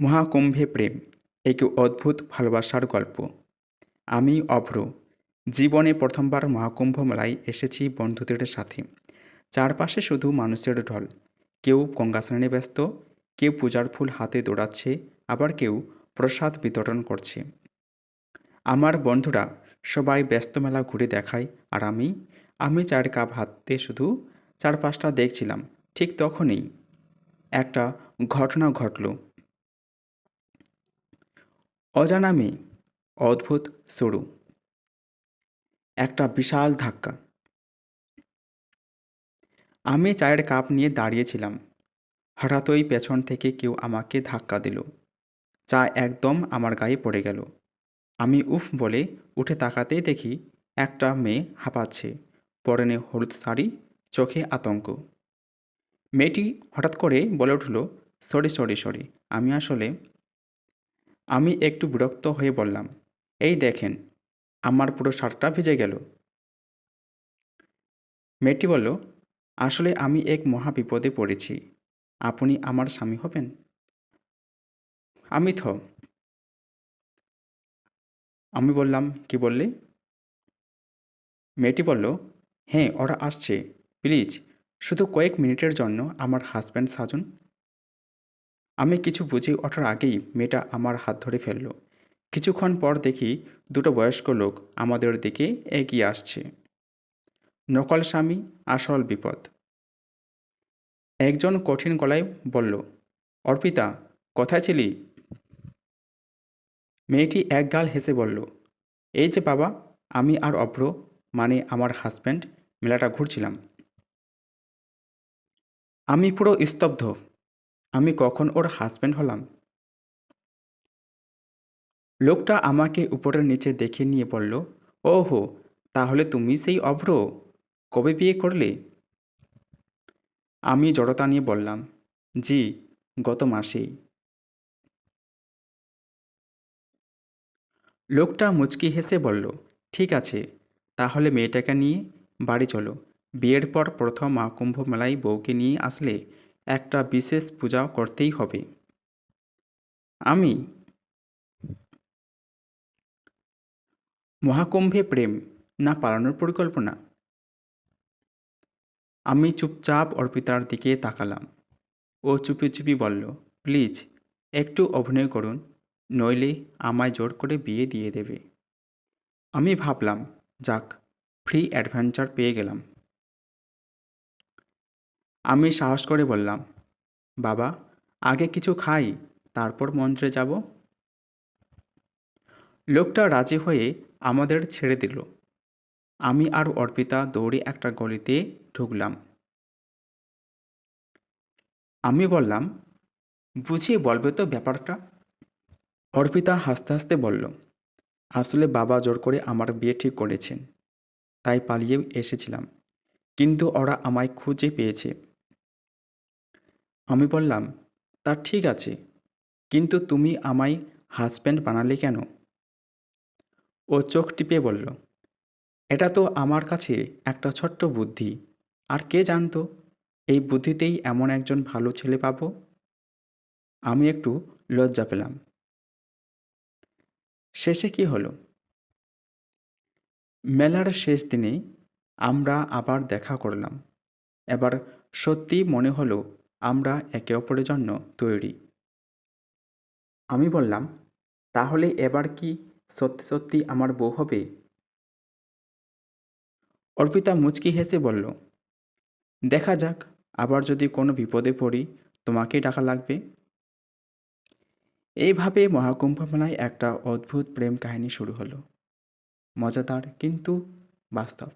মহাকুম্ভে প্রেম এক অদ্ভুত ভালোবাসার গল্প। আমি অভ্র। জীবনে প্রথমবার মহাকুম্ভ মেলায় এসেছি বন্ধুদের সাথে। চারপাশে শুধু মানুষের ঢল। কেউ গঙ্গা স্নানে ব্যস্ত, কেউ পূজার ফুল হাতে দৌড়াচ্ছে, আবার কেউ প্রসাদ বিতরণ করছে। আমার বন্ধুরা সবাই ব্যস্ত মেলা ঘুরে দেখায়, আর আমি চায়ের কাপ হাতে শুধু চারপাশটা দেখছিলাম। ঠিক তখনই একটা ঘটনা ঘটল। অজানা মেয়ে, অদ্ভুত শুরু, একটা বিশাল ধাক্কা। আমি চায়ের কাপ নিয়ে দাঁড়িয়েছিলাম। হঠাৎই পেছন থেকে কেউ আমাকে ধাক্কা দিল। চা একদম আমার গায়ে পড়ে গেল। আমি উফ বলে উঠে তাকাতেই দেখি একটা মেয়ে হাঁপাচ্ছে, পরনে হলুদ শাড়ি, চোখে আতঙ্ক। মেয়েটি হঠাৎ করে বলে উঠল, সরি সরি সরি আমি একটু বিরক্ত হয়ে বললাম, এই দেখেন, আমার পুরো শার্টটা ভিজে গেল। মেয়েটি বলল, আসলে আমি এক মহা বিপদে পড়েছি। আপনি আমার স্বামী হবেন? আমি থ আমি বললাম, কি বললে? মেয়েটি বলল, হ্যাঁ, ওরা আসছে। প্লিজ শুধু কয়েক মিনিটের জন্য আমার হাজব্যান্ড সাজুন। আমি কিছু বুঝে ওঠার আগেই মেয়েটা আমার হাত ধরে ফেলল। কিছুক্ষণ পর দেখি দুটো বয়স্ক লোক আমাদের দিকে এগিয়ে আসছে। নকল স্বামী, আসল বিপদ। একজন কঠিন গলায় বলল, অর্পিতা, কোথায় ছিলি? মেয়েটি একগাল হেসে বলল, এই যে বাবা, আমি আর অভ্র, মানে আমার হাজব্যান্ড, মেলাটা ঘুরছিলাম। আমি পুরো স্তব্ধ। আমি কখন ওর হাজব্যান্ড হলাম? লোকটা আমাকে উপরের নিচে দেখে নিয়ে বলল, ওহো, তাহলে তুমি সেই অভ্র? কবে বিয়ে করলে? আমি জড়তা নিয়ে বললাম, জি, গত মাসেই। লোকটা মুচকি হেসে বলল, ঠিক আছে, তাহলে মেয়েটাকে নিয়ে বাড়ি চলো। বিয়ের পর প্রথম মহাকুম্ভ মেলায় বউকে নিয়ে আসলে একটা বিশেষ পূজা করতেই হবে। আমি মহাকুম্ভে প্রেম না পালানোর পরিকল্পনা? আমি চুপচাপ অর্পিতার দিকে তাকালাম। ও চুপি চুপি বলল, প্লিজ একটু অভিনয় করুন, নইলে আমায় জোর করে বিয়ে দিয়ে দেবে। আমি ভাবলাম, যাক, ফ্রি অ্যাডভেঞ্চার পেয়ে গেলাম। আমি সাহস করে বললাম, বাবা, আগে কিছু খাই, তারপর মন্দিরে যাব। লোকটা রাজি হয়ে আমাদের ছেড়ে দিল। আমি আর অর্পিতা দৌড়ে একটা গলিতে ঢুকলাম। আমি বললাম, বুঝিয়ে বলবে তো ব্যাপারটা? অর্পিতা হাসতে হাসতে বলল, আসলে বাবা জোর করে আমার বিয়ে ঠিক করেছেন, তাই পালিয়ে এসেছিলাম, কিন্তু ওরা আমায় খুঁজে পেয়েছে। আমি বললাম, তা ঠিক আছে, কিন্তু তুমি আমায় হাজব্যান্ড বানালে কেন? ও চোখ টিপে বলল, এটা তো আমার কাছে একটা ছোট্ট বুদ্ধি, আর কে জানতো এই বুদ্ধিতেই এমন একজন ভালো ছেলে পাবো। আমি একটু লজ্জা পেলাম। শেষে কি হলো? মেলার শেষ দিনে আমরা আবার দেখা করলাম। এবার সত্যি মনে হলো আমরা একে অপরের জন্য তৈরি। আমি বললাম, তাহলে এবার কি সত্যি সত্যি আমার বউ হবে? অর্পিতা মুচকি হেসে বলল, দেখা যাক, আবার যদি কোনো বিপদে পড়ি তোমাকেই ডাকা লাগবে। এইভাবে মহাকুম্ভ মেলায় একটা অদ্ভুত প্রেম কাহিনী শুরু হলো। মজাদার কিন্তু বাস্তব।